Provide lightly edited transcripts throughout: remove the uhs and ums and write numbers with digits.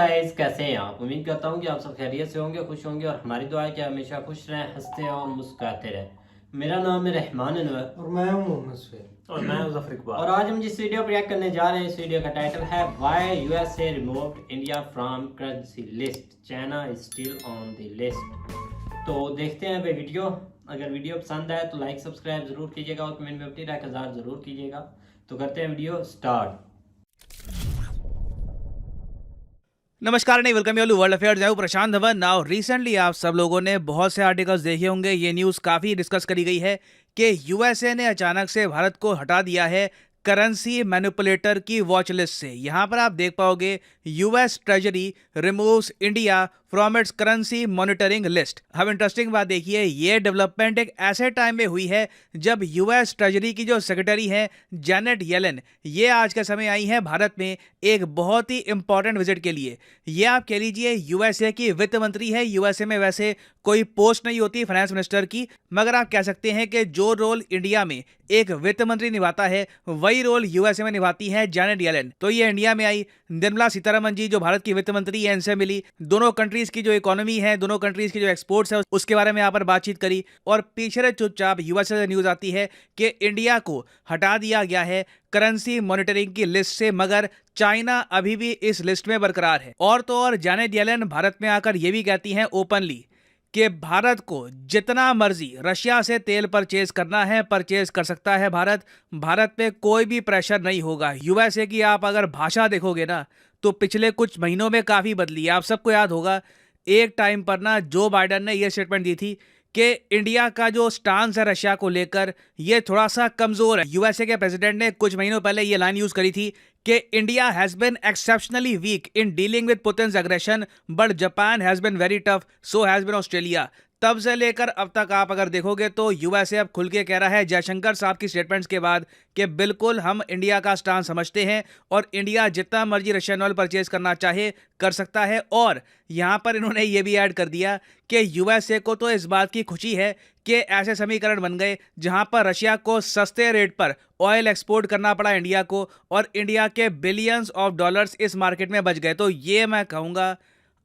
Guys, कैसे हैं आप। उम्मीद करता हूं कि आप सब खैरियत से होंगे, खुश होंगे और हमारी दुआ है कि हमेशा खुश रहें, हंसते और मुस्कुराते रहें। मेरा नाम है रहमान अनवर और मैं हूं मोहम्मद सफीर। और मैं मुजफ्फर इकबाल। और आज हम जिस वीडियो पर रिएक्ट करने जा रहे हैं, इस वीडियो का टाइटल है why USA removed India from currency list, China is still on the list. तो देखते हैं वे वीडियो। अगर वीडियो पसंद आए तो लाइक सब्सक्राइब जरूर कीजिएगा और कमेंट में अपनी राय का इज़हार जरूर कीजिएगा। तो करते हैं वीडियो स्टार्ट। नमस्कार नहीं वेलकम यू वर्ल्ड अफेयर्स। मैं प्रशांत धवन। नाउ रिसेंटली आप सब लोगों ने बहुत से आर्टिकल्स देखे होंगे, ये न्यूज़ काफ़ी डिस्कस करी गई है कि यूएसए ने अचानक से भारत को हटा दिया है करेंसी मैनिपुलेटर की वॉच लिस्ट से। यहाँ पर आप देख पाओगे US treasury removes India from its currency monitoring list. अब इंटरेस्टिंग बात देखिए, ये डेवलपमेंट एक ऐसे टाइम में हुई है जब यूएस ट्रेजरी की जो सेक्रेटरी हैं जैनेट येलेन, ये आज के समय आई हैं भारत में एक बहुत ही इंपॉर्टेंट विजिट के लिए। ये आप कह लीजिए यूएसए की वित्त मंत्री है। यूएसए में वैसे कोई पोस्ट नहीं होती फाइनेंस मिनिस्टर की, मगर आप कह सकते हैं कि जो रोल इंडिया में एक वित्त मंत्री निभाता है वही रोल यूएसए में निभाती है जैनेट येलेन। तो ये इंडिया में आई, निर्मला सीतारमण जी जो भारत की वित्त मंत्री है इनसे मिली, दोनों कंट्रीज की जो इकोनॉमी है, दोनों कंट्रीज की जो एक्सपोर्ट्स है उसके बारे में यहाँ पर बातचीत करी। और पीछे चुपचाप यूएसए से न्यूज आती है कि इंडिया को हटा दिया गया है करेंसी मॉनिटरिंग की लिस्ट से, मगर चाइना अभी भी इस लिस्ट में बरकरार है। और तो और जैनेट येलेन भारत में आकर ये भी कहती हैं ओपनली कि भारत को जितना मर्जी रशिया से तेल परचेज करना है परचेज कर सकता है भारत पे कोई भी प्रेशर नहीं होगा। यूएसए की आप अगर भाषा देखोगे ना तो पिछले कुछ महीनों में काफ़ी बदली है। आप सबको याद होगा एक टाइम पर ना जो बाइडन ने ये स्टेटमेंट दी थी कि इंडिया का जो स्टांस है रशिया को लेकर ये थोड़ा सा कमजोर है। यूएसए के प्रेसिडेंट ने कुछ महीनों पहले ये लाइन यूज करी थी कि India has been exceptionally weak in dealing with Putin's aggression but Japan has been very tough, so has been Australia. तब से लेकर अब तक आप अगर देखोगे तो यूएसए अब खुल के कह रहा है जयशंकर साहब की स्टेटमेंट्स के बाद कि बिल्कुल हम इंडिया का स्टांस समझते हैं और इंडिया जितना मर्जी रशियन ऑयल परचेज करना चाहे कर सकता है। और यहाँ पर इन्होंने ये भी ऐड कर दिया कि यूएसए को तो इस बात की खुशी है कि ऐसे समीकरण बन गए जहाँ पर रशिया को सस्ते रेट पर ऑयल एक्सपोर्ट करना पड़ा इंडिया को और इंडिया के बिलियंस ऑफ डॉलर्स इस मार्केट में बच गए। तो ये मैं कहूँगा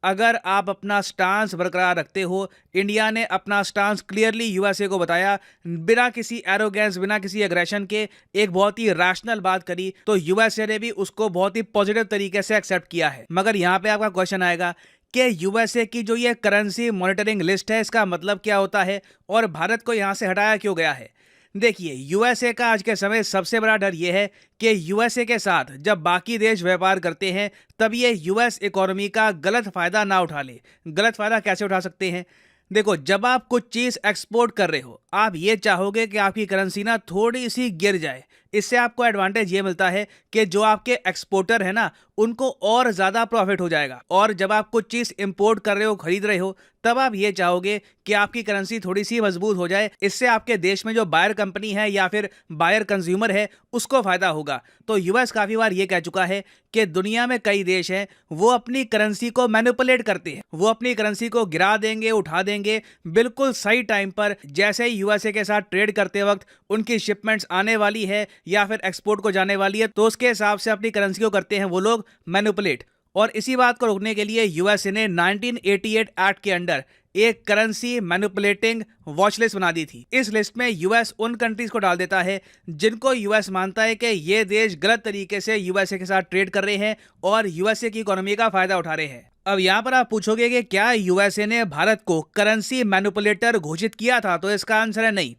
अगर आप अपना स्टांस बरकरार रखते हो, इंडिया ने अपना स्टांस क्लियरली यूएसए को बताया बिना किसी एरोगेंस बिना किसी एग्रेशन के, एक बहुत ही रैशनल बात करी, तो यूएसए ने भी उसको बहुत ही पॉजिटिव तरीके से एक्सेप्ट किया है। मगर यहाँ पे आपका क्वेश्चन आएगा कि यूएसए की जो ये करेंसी मॉनिटरिंग लिस्ट है इसका मतलब क्या होता है और भारत को यहाँ से हटाया क्यों गया है। देखिए, यूएसए का आज के समय सबसे बड़ा डर यह है कि यूएसए के साथ जब बाकी देश व्यापार करते हैं तब ये यूएस इकोनॉमी का गलत फायदा ना उठा ले। गलत फायदा कैसे उठा सकते हैं? देखो, जब आप कुछ चीज़ एक्सपोर्ट कर रहे हो आप ये चाहोगे कि आपकी करेंसी ना थोड़ी सी गिर जाए। इससे आपको एडवांटेज ये मिलता है कि जो आपके एक्सपोर्टर है ना उनको और ज़्यादा प्रॉफिट हो जाएगा। और जब आप कुछ चीज़ इंपोर्ट कर रहे हो खरीद रहे हो तब आप ये चाहोगे कि आपकी करेंसी थोड़ी सी मजबूत हो जाए। इससे आपके देश में जो बायर कंपनी है या फिर बायर कंज्यूमर है उसको फायदा होगा। तो यूएस काफ़ी बार ये कह चुका है कि दुनिया में कई देश हैं वो अपनी करेंसी को मैनिपुलेट करते हैं, वो अपनी करेंसी को गिरा देंगे उठा देंगे बिल्कुल सही टाइम पर। जैसे ही यूएसए के साथ ट्रेड करते वक्त उनकी शिपमेंट्स आने वाली है या फिर एक्सपोर्ट को जाने वाली है तो उसके हिसाब से अपनी करेंसी को करते हैं वो लोग मैनिपुलेट। और इसी बात को रोकने के लिए यूएसए ने 1988 एक्ट के अंडर एक करेंसी मैनिपुलेटिंग वॉच लिस्ट बना दी थी। इस लिस्ट में यूएस उन कंट्रीज को डाल देता है जिनको यूएस मानता है कि ये देश गलत तरीके से यूएसए के साथ ट्रेड कर रहे हैं और यूएसए की इकोनॉमी का फायदा उठा रहे हैं। अब यहाँ पर आप पूछोगे कि क्या यूएसए ने भारत को करेंसी मैनिपुलेटर घोषित किया था, तो इसका आंसर है नहीं।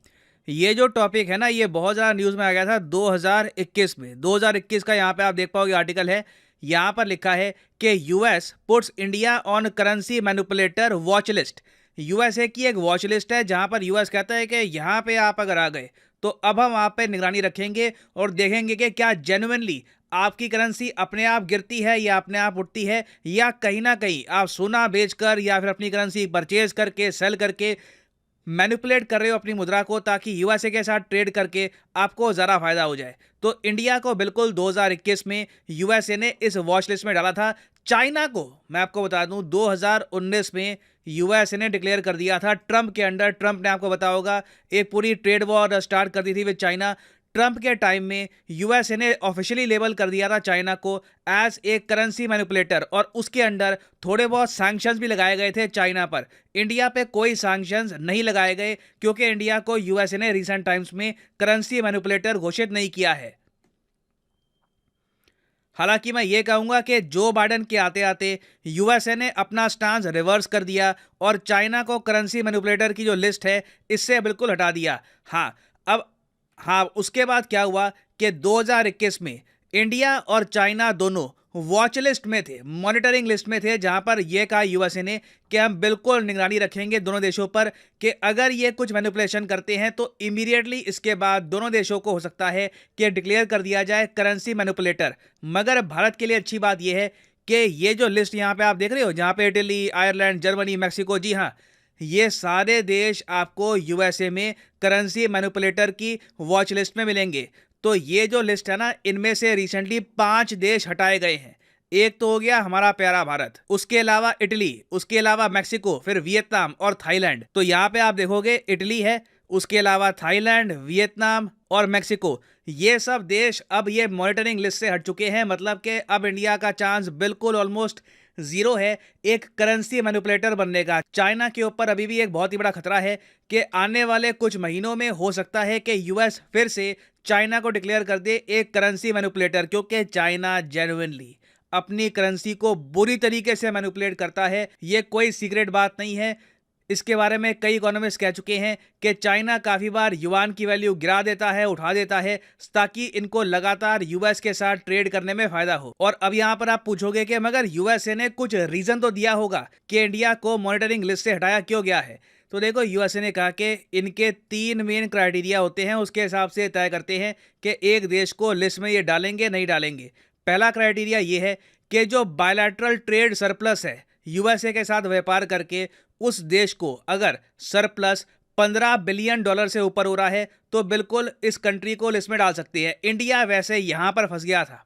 ये जो टॉपिक है ना ये बहुत ज़्यादा न्यूज़ में आ गया था 2021 में। 2021 का यहाँ पे आप देख पाओगे आर्टिकल है, यहाँ पर लिखा है कि US puts India on currency manipulator watch list. USA की एक वॉच लिस्ट है जहाँ पर यूएस कहता है कि यहाँ पे आप अगर आ गए तो अब हम आप पे निगरानी रखेंगे और देखेंगे कि क्या जेन्युइनली आपकी करेंसी अपने आप गिरती है या अपने आप उठती है या कहीं ना कहीं आप सोना बेचकर या फिर अपनी करेंसी परचेज करके सेल करके मैनिपुलेट कर रहे हो अपनी मुद्रा को ताकि यूएसए के साथ ट्रेड करके आपको ज़्यादा फायदा हो जाए। तो इंडिया को बिल्कुल 2021 में यूएसए ने इस वॉच लिस्ट में डाला था। चाइना को मैं आपको बता दूं 2019 में यूएसए ने डिक्लेयर कर दिया था ट्रंप के अंडर। ट्रंप ने आपको बताया होगा एक पूरी ट्रेड वॉर स्टार्ट कर दी थी विद चाइना। ट्रंप के टाइम में यूएसए ने ऑफिशियली लेबल कर दिया था चाइना को एज ए करेंसी मैनिपुलेटर, और उसके अंडर थोड़े बहुत सैंक्शंस भी लगाए गए थे चाइना पर। इंडिया पे कोई सैंक्शंस नहीं लगाए गए क्योंकि इंडिया को यूएसए ने रिसेंट टाइम्स में करेंसी मैनिपुलेटर घोषित नहीं किया है। हालांकि मैं ये कहूंगा कि जो बाइडेन के आते आते यूएसए ने अपना स्टांस रिवर्स कर दिया और चाइना को करेंसी मैनिपुलेटर की जो लिस्ट है इससे बिल्कुल हटा दिया। हाँ, उसके बाद क्या हुआ कि 2021 में इंडिया और चाइना दोनों वॉच लिस्ट में थे, मॉनिटरिंग लिस्ट में थे, जहां पर यह कहा यूएसए ने कि हम बिल्कुल निगरानी रखेंगे दोनों देशों पर कि अगर ये कुछ मैनिपुलेशन करते हैं तो इमीडिएटली इसके बाद दोनों देशों को हो सकता है कि डिक्लेयर कर दिया जाए करेंसी मैनिपुलेटर। मगर भारत के लिए अच्छी बात यह है कि ये जो लिस्ट यहाँ पे आप देख रहे हो, जहाँ पे इटली, आयरलैंड, जर्मनी, मैक्सिको, जी हाँ, ये सारे देश आपको यूएसए में करेंसी मैनिपुलेटर की वॉच लिस्ट में मिलेंगे। तो ये जो लिस्ट है ना, इनमें से रिसेंटली 5 देश हटाए गए हैं। एक तो हो गया हमारा प्यारा भारत, उसके अलावा इटली, उसके अलावा मैक्सिको, फिर वियतनाम और थाईलैंड। तो यहाँ पे आप देखोगे इटली है, उसके अलावा थाईलैंड, वियतनाम और मैक्सिको, ये सब देश अब ये मॉनिटरिंग लिस्ट से हट चुके हैं। मतलब कि अब इंडिया का चांस बिल्कुल ऑलमोस्ट जीरो है एक करेंसी मैनिपुलेटर बनने का। चाइना के ऊपर अभी भी एक बहुत ही बड़ा खतरा है कि आने वाले कुछ महीनों में हो सकता है कि यूएस फिर से चाइना को डिक्लेयर कर दे एक करेंसी मैनिपुलेटर, क्योंकि चाइना जेन्युइनली अपनी करेंसी को बुरी तरीके से मैनिपुलेट करता है। ये कोई सीक्रेट बात नहीं है, इसके बारे में कई इकोनॉमिस्ट कह चुके हैं कि चाइना काफ़ी बार युआन की वैल्यू गिरा देता है, उठा देता है, ताकि इनको लगातार यूएस के साथ ट्रेड करने में फ़ायदा हो। और अब यहाँ पर आप पूछोगे कि मगर यूएसए ने कुछ रीज़न तो दिया होगा कि इंडिया को मॉनिटरिंग लिस्ट से हटाया क्यों गया है। तो देखो, यूएसए ने कहा कि इनके 3 मेन क्राइटेरिया होते हैं, उसके हिसाब से तय करते हैं कि एक देश को लिस्ट में ये डालेंगे नहीं डालेंगे। पहला क्राइटेरिया ये है कि जो बायलैटरल ट्रेड सरप्लस है यूएसए के साथ व्यापार करके, उस देश को अगर सरप्लस $15 बिलियन से ऊपर हो रहा है तो बिल्कुल इस कंट्री को लिस्ट में डाल सकती है। इंडिया वैसे यहाँ पर फंस गया था।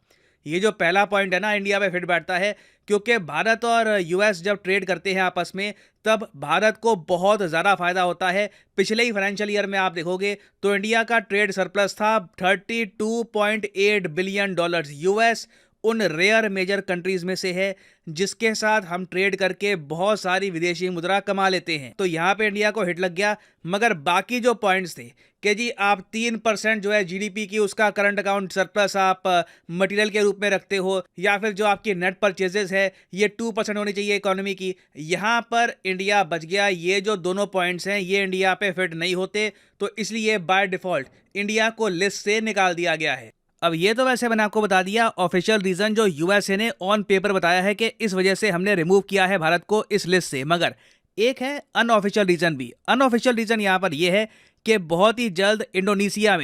ये जो पहला पॉइंट है ना, इंडिया पे फिट बैठता है, क्योंकि भारत और यूएस जब ट्रेड करते हैं आपस में, तब भारत को बहुत ज़्यादा फायदा होता है। पिछले ही फाइनेंशियल ईयर में आप देखोगे तो इंडिया का ट्रेड सरप्लस था $32.8 बिलियन। यूएस उन रेयर मेजर कंट्रीज में से है जिसके साथ हम ट्रेड करके बहुत सारी विदेशी मुद्रा कमा लेते हैं। तो यहाँ पे इंडिया को हिट लग गया। मगर बाकी जो पॉइंट्स थे कि जी आप 3% जो है जीडीपी की उसका करंट अकाउंट सरप्लस आप मटेरियल के रूप में रखते हो, या फिर जो आपकी नेट परचेजेस है ये 2% होनी चाहिए इकोनॉमी की, यहाँ पर इंडिया बच गया। ये जो दोनों पॉइंट्स हैं ये इंडिया पे फिट नहीं होते, तो इसलिए बाय डिफॉल्ट इंडिया को लिस्ट से निकाल दिया गया है। अब ये तो वैसे मैंने आपको बता दिया ऑफिशियल रीजन जो यूएसए ने ऑन पेपर बताया है कि इस वजह से हमने रिमूव किया है भारत को इस लिस्ट से। मगर एक है अनऑफिशियल रीजन भी। अनऑफिशियल रीजन यहाँ पर यह है कि बहुत ही जल्द इंडोनेशिया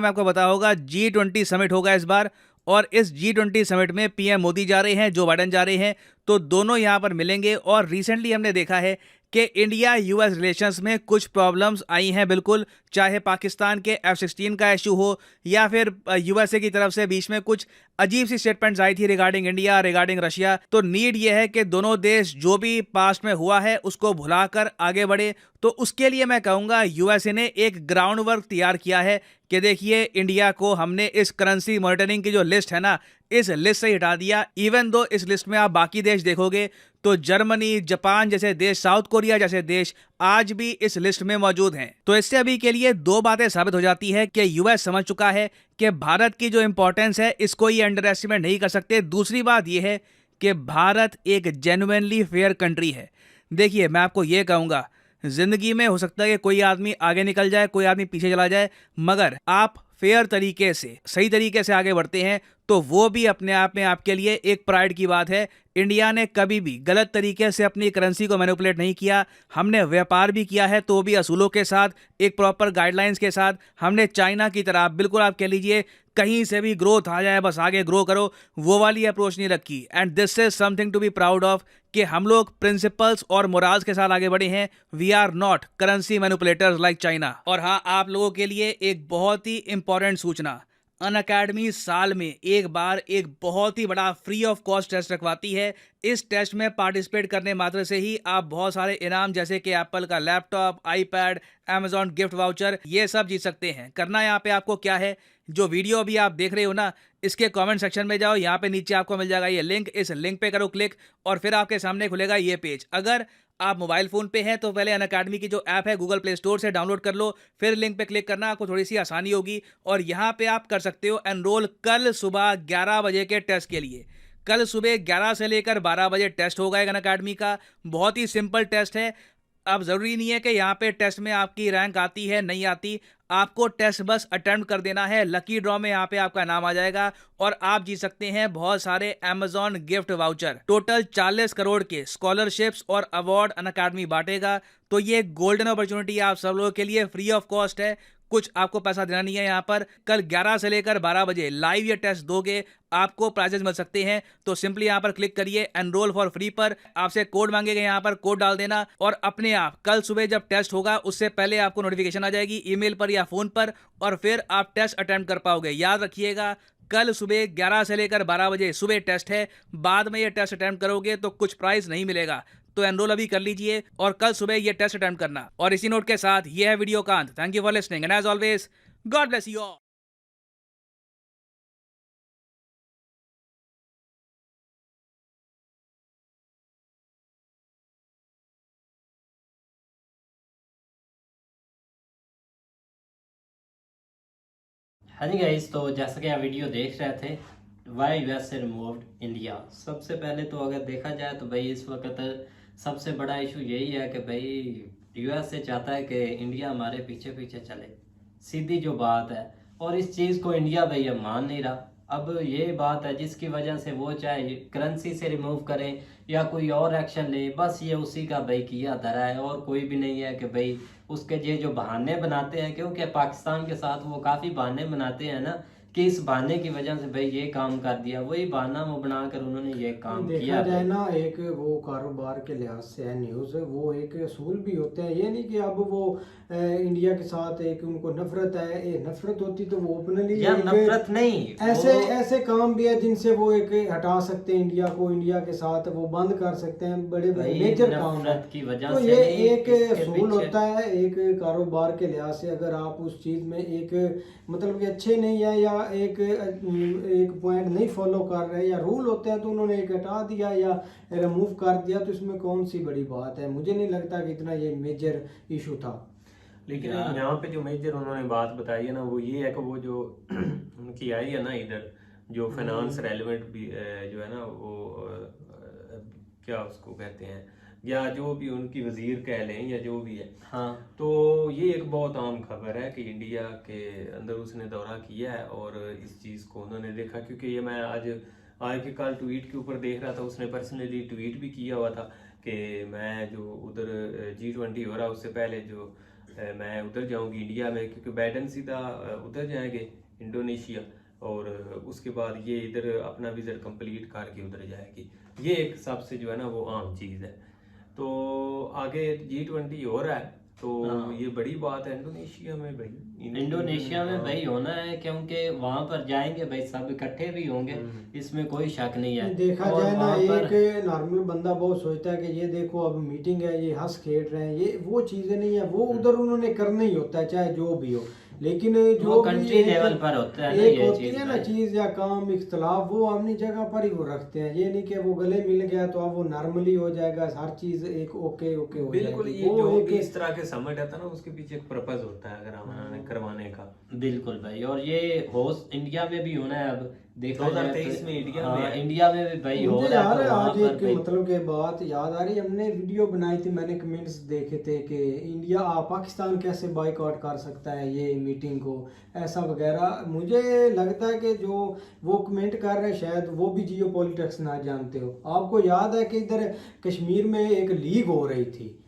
में आपको पता होगा G20 समिट होगा इस बार, और इस G20 समिट में पीएम मोदी जा रहे हैं, जो बाइडेन जा रहे हैं, तो दोनों यहाँ पर मिलेंगे। और रिसेंटली हमने देखा है कि इंडिया यूएस रिलेशंस में कुछ प्रॉब्लम्स आई हैं बिल्कुल, चाहे पाकिस्तान के F-16 का इशू हो या फिर यूएसए की तरफ से बीच में कुछ अजीब सी स्टेटमेंट्स आई थी रिगार्डिंग इंडिया, रिगार्डिंग रशिया। तो नीड ये है कि दोनों देश जो भी पास्ट में हुआ है उसको भुलाकर आगे बढ़े। तो उसके लिए मैं कहूँगा यूएसए ने एक ग्राउंड वर्क तैयार किया है कि देखिए इंडिया को हमने इस करेंसी मॉनिटरिंग की जो लिस्ट है ना, इस लिस्ट से हटा दिया। इवन दो इस लिस्ट में आप बाकी देश देखोगे तो जर्मनी, जापान जैसे देश, साउथ कोरिया जैसे देश आज भी इस लिस्ट में मौजूद हैं। तो इससे अभी के लिए 2 बातें साबित हो जाती है कि यूएस समझ चुका है कि भारत की जो इंपॉर्टेंस है इसको ये अंडर एस्टिमेट नहीं कर सकते। दूसरी बात यह है कि भारत एक जेन्युइनली फेयर कंट्री है। देखिए, मैं आपको ये कहूँगा, जिंदगी में हो सकता है कि कोई आदमी आगे निकल जाए, कोई आदमी पीछे चला जाए, मगर आप फेयर तरीके से, सही तरीके से आगे बढ़ते हैं तो वो भी अपने आप में आपके लिए एक प्राइड की बात है। इंडिया ने कभी भी गलत तरीके से अपनी करेंसी को मैनिपुलेट नहीं किया। हमने व्यापार भी किया है तो भी असूलों के साथ, एक प्रॉपर गाइडलाइंस के साथ। हमने चाइना की तरह बिल्कुल आप कह लीजिए कहीं से भी ग्रोथ आ जाए बस आगे ग्रो करो, वो वाली अप्रोच नहीं रखी। And this is something to be proud of कि हम लोग प्रिंसिपल्स और मोराल्स के साथ आगे बढ़े हैं। We are not currency manipulators like China. और हाँ, आप लोगों के लिए एक बहुत ही इंपॉर्टेंट सूचना, अनअकैडमी साल में एक बार एक बहुत ही बड़ा फ्री ऑफ कॉस्ट टेस्ट रखवाती है। इस टेस्ट में पार्टिसिपेट करने मात्र से ही आप बहुत सारे इनाम जैसे कि एप्पल का laptop, iPad, Amazon gift voucher, ये सब जीत सकते हैं। करना यहाँ पे आपको क्या है जो वीडियो अभी आप देख रहे हो ना, इसके कमेंट सेक्शन में जाओ, यहाँ पे नीचे आपको मिल जाएगा ये लिंक, इस लिंक पे करो क्लिक और फिर आपके सामने खुलेगा ये पेज। अगर आप मोबाइल फ़ोन पे हैं तो पहले अनअकैडमी की जो ऐप है गूगल प्ले स्टोर से डाउनलोड कर लो, फिर लिंक पे क्लिक करना, आपको थोड़ी सी आसानी होगी और यहाँ पे आप कर सकते हो एनरोल कल सुबह 11 बजे के टेस्ट के लिए। कल सुबह 11 से लेकर 12 बजे टेस्ट होगा एक अनअकैडमी का। बहुत ही सिंपल टेस्ट है। अब ज़रूरी नहीं है कि यहाँ पे टेस्ट में आपकी रैंक आती है नहीं आती, आपको टेस्ट बस अटेम्प्ट कर देना है। लकी ड्रॉ में यहाँ पे आपका नाम आ जाएगा और आप जीत सकते हैं बहुत सारे Amazon gift voucher. Total 40 crore के स्कॉलरशिप्स और अवार्ड अनअकैडमी बांटेगा। तो ये गोल्डन अपॉर्चुनिटी आप सब लोगों के लिए फ्री ऑफ कॉस्ट है, कुछ आपको पैसा देना नहीं है। यहाँ पर कल 11 से लेकर 12 बजे लाइव ये टेस्ट दोगे, आपको प्राइजेस मिल सकते हैं। तो सिंपली यहाँ पर क्लिक करिए एनरोल फॉर फ्री पर, आपसे कोड मांगेगा, यहाँ पर कोड डाल देना और अपने आप कल सुबह जब टेस्ट होगा उससे पहले आपको नोटिफिकेशन आ जाएगी ईमेल पर या फोन पर और फिर आप टेस्ट अटेम्प्ट कर पाओगे। याद रखिएगा कल सुबह 11 से लेकर 12 बजे सुबह टेस्ट है, बाद में ये टेस्ट अटेम्प्ट करोगे तो कुछ प्राइस नहीं मिलेगा। तो एनरोल अभी कर लीजिए और कल सुबह ये टेस्ट अटेम्प्ट करना। और इसी नोट के साथ ये है वीडियो का अंत। Thank you for listening and as always God bless you all. हाँ जी गाइस, तो जैसा कि आप वीडियो देख रहे थे, वाई यूएसए रिमूव्ड इंडिया। सबसे पहले तो अगर देखा जाए तो भाई इस वक्त सबसे बड़ा इशू यही है कि भाई यूएसए चाहता है कि इंडिया हमारे पीछे पीछे चले, सीधी जो बात है। और इस चीज़ को इंडिया भाई अब मान नहीं रहा। अब ये बात है जिसकी वजह से वो चाहे करेंसी से रिमूव करें या कोई और एक्शन ले, बस ये उसी का भाई किया धरा है और कोई भी नहीं है कि भाई उसके ये जो बहाने बनाते हैं, क्योंकि पाकिस्तान के साथ वो काफ़ी बहाने बनाते हैं ना कि इस बहाने की वजह से भाई ये काम कर दिया, वही बहाना वो बनाकर उन्होंने ये काम देखा किया जाए भाई। ना, एक वो कारोबार के लिहाज से है न्यूज़, वो एक असूल भी होते हैं। ये नहीं कि अब वो इंडिया के साथ एक उनको नफरत है। ये नफरत होती तो वो ओपनली या नफरत नहीं, ऐसे वो ऐसे काम भी है जिनसे वो एक हटा सकते हैं इंडिया को, इंडिया के साथ वो बंद कर सकते हैं। बड़े बड़े भाई मेजर काम है। नफरत की वजह तो से ये नहीं, एक इसके असूल पीछे होता है एक कारोबार के लिहाज से। अगर आप उस चीज़ में एक मतलब कि अच्छे नहीं है या एक पॉइंट नहीं फॉलो कर रहे या रूल होते हैं तो उन्होंने एक हटा दिया या रिमूव कर दिया, तो इसमें कौन सी बड़ी बात है। मुझे नहीं लगता कि इतना ये मेजर इशू था। लेकिन यहाँ पे जो मेजर उन्होंने बात बताई है ना, वो ये है कि वो जो उनकी आई है ना इधर, जो फाइनेंस रेलिवेंट भी जो है ना वो क्या उसको कहते हैं, या जो भी उनकी वजीर कह लें या जो भी है, हाँ, तो ये एक बहुत आम खबर है कि इंडिया के अंदर उसने दौरा किया है और इस चीज़ को उन्होंने देखा। क्योंकि ये मैं आज के कल ट्वीट के ऊपर देख रहा था, उसने पर्सनली ट्वीट भी किया हुआ था कि मैं जो उधर G20 हो रहा उससे पहले जो मैं उधर जाऊंगी इंडिया में, क्योंकि बाइडेन सीधा उधर जाएंगे इंडोनेशिया और उसके बाद ये इधर अपना विजिट कंप्लीट करके उधर जाएगी। ये एक सबसे जो है ना वो आम चीज़ है। तो आगे G20 हो रहा है तो ये बड़ी बात है इंडोनेशिया में भाई। इंडोनेशिया में भाई होना है क्योंकि वहां पर जाएंगे भाई, सब इकट्ठे भी होंगे, इसमें कोई शक नहीं है। देखा और जाए ना, वहाँ पर एक नॉर्मल बंदा बहुत सोचता है कि ये देखो अब मीटिंग है, ये हंस खेल रहे हैं, ये वो चीज़ें नहीं है। वो उधर उन्होंने करना ही होता है चाहे जो भी हो। लेकिन जो वो भी कंट्री एक- लेवल पर होता है ना एक ये होती चीज है ना भाई। चीज़ या काम इख्तलाफ, वो अपनी जगह पर ही वो रखते हैं। ये नहीं कि वो गले मिल गया तो अब वो नॉर्मली हो जाएगा, हर चीज़ एक ओके ओके हो बिल्कुल, जाएगी। ये वो जो एक भी इस तरह के समिट आता है ना उसके पीछे एक पर्पज होता है अगर हमारे करवाने का। बिल्कुल भाई, और ये होस्ट इंडिया में भी होना है। अब देखा जाए 2023 तो में इंडिया हाँ, में है। इंडिया में भी भाई हो मुझे रहा यार है। तो वहाँ आज पर एक भाई मतलब के बात याद आ रही, हमने वीडियो बनाई थी, मैंने कमेंट्स देखे थे कि इंडिया पाकिस्तान कैसे बाइकआउट कर सकता है ये मीटिंग को, ऐसा वगैरह। मुझे लगता है कि जो वो कमेंट कर रहे हैं शायद वो भी जियो पॉलिटिक्स ना जानते हो। आपको याद है कि इधर कश्मीर में एक लीग हो रही थी,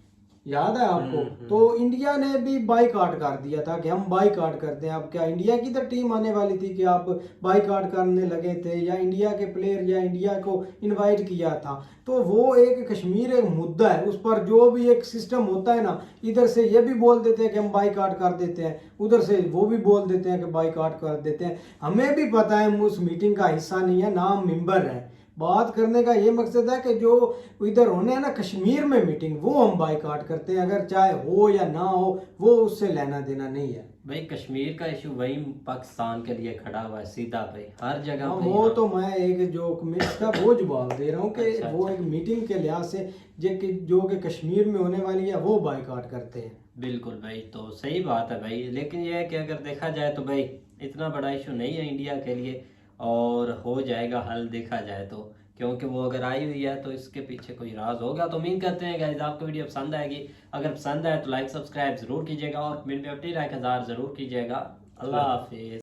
याद है आपको? तो इंडिया ने भी बाइकआउट कर दिया था कि हम बाइकआउट करते हैं। अब क्या इंडिया की इधर टीम आने वाली थी कि आप बाइकआउट करने लगे थे, या इंडिया के प्लेयर या इंडिया को इनवाइट किया था? तो वो एक कश्मीर एक मुद्दा है, उस पर जो भी एक सिस्टम होता है ना, इधर से ये भी बोल देते हैं कि हम बाइकआउट कर देते हैं, उधर से वो भी बोल देते हैं कि बाइकआउट कर देते हैं। हमें भी पता है हम उस मीटिंग का हिस्सा नहीं है, ना हम मेंबर हैं, बात करने का ये मकसद है कि जो इधर होने है ना कश्मीर में मीटिंग, वो हम बाइकाट करते हैं, अगर चाहे हो या ना हो, वो उससे लेना देना नहीं है भाई। कश्मीर का इशू वही पाकिस्तान के लिए खड़ा हुआ है सीधा भाई, हर जगह पे वो यहाँ। तो मैं एक जो कमेंट्स था वो जवाब दे रहा हूँ कि अच्छा, वो एक मीटिंग के लिहाज से जो कि कश्मीर में होने वाली है वो बाइकाट करते हैं। बिल्कुल भाई, तो सही बात है भाई, लेकिन यह है कि अगर देखा जाए तो भाई इतना बड़ा इशू नहीं है इंडिया के लिए, और हो जाएगा हल देखा जाए तो, क्योंकि वो अगर आई हुई है तो इसके पीछे कोई राज होगा। तो उम्मीद करते हैं गाइस आपको वीडियो पसंद आएगी, अगर पसंद आए तो लाइक सब्सक्राइब जरूर कीजिएगा और कमेंट में अपनी राय का इज़हार जरूर कीजिएगा। अल्लाह हाफिज़।